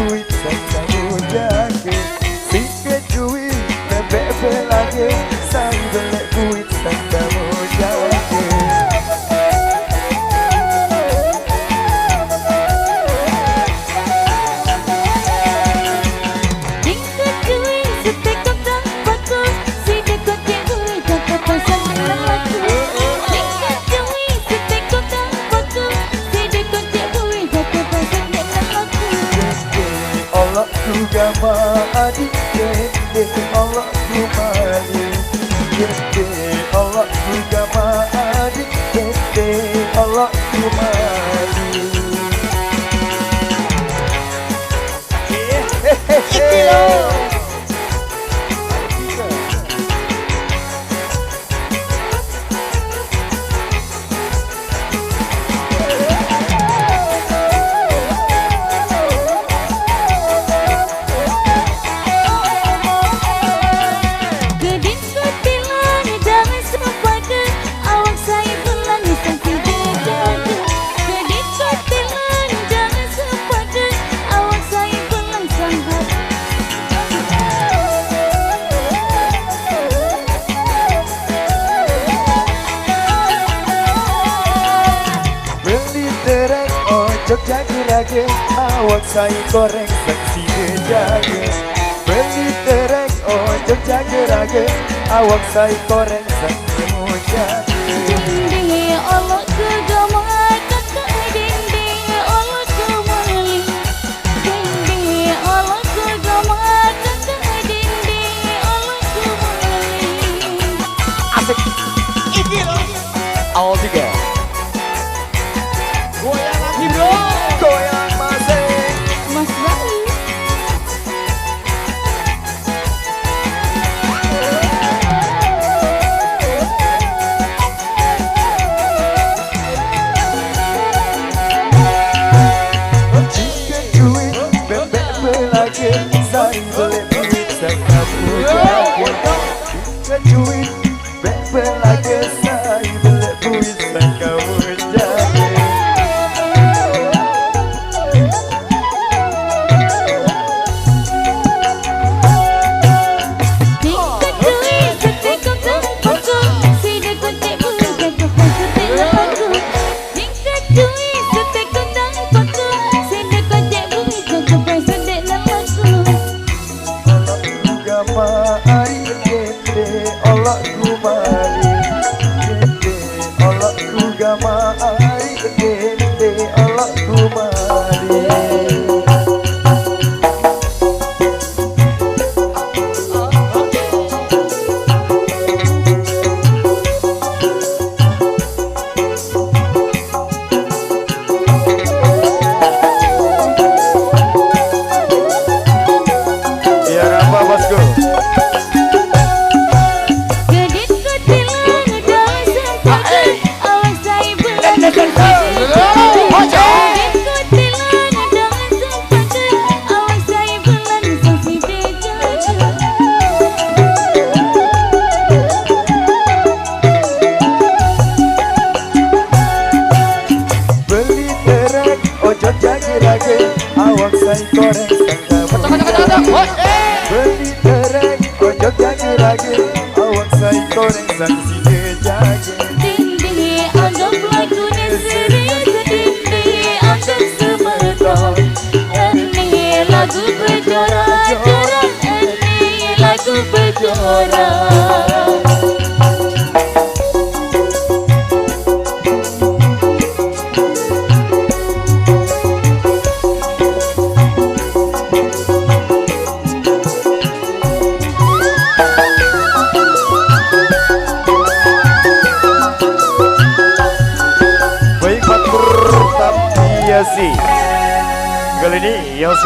duit dan kamu jaga. Sikit duit bebek lagi, saya beli duit dan kamu jaga. Gama adik dede Allah kumali dede Allah gama adik dede Allah kumali. Jaga-jaga awak saya goreng seksi jaga. Beli tereng ojek jaga-jaga awak saya goreng seksi jaga. Dinding Allah kegama kakak dinding Allah kemali. Dinding Allah kegama kakak dinding Allah kemali. Asik. Ini loh. Awal tiga. Goyang lagi bro. Goyang masing. Mas Bali. Jika duit bebek belage, saya beli duit sekamu jaga. Jika duit bebek belage, saya beli duit sekamu jaga. Allah kumali dede Allah gama ai dede Allah kumali. Ya apa bosku. Jaga-jaga awak saya goreng sangka. Beli tereng ojok jaga-jaga awak saya goreng saksi jaga. Dinding anggap lagunya serius, dinding anggap semeton. Ini lagu berjorak-jorak, ini lagu berjorak. Kali ini yang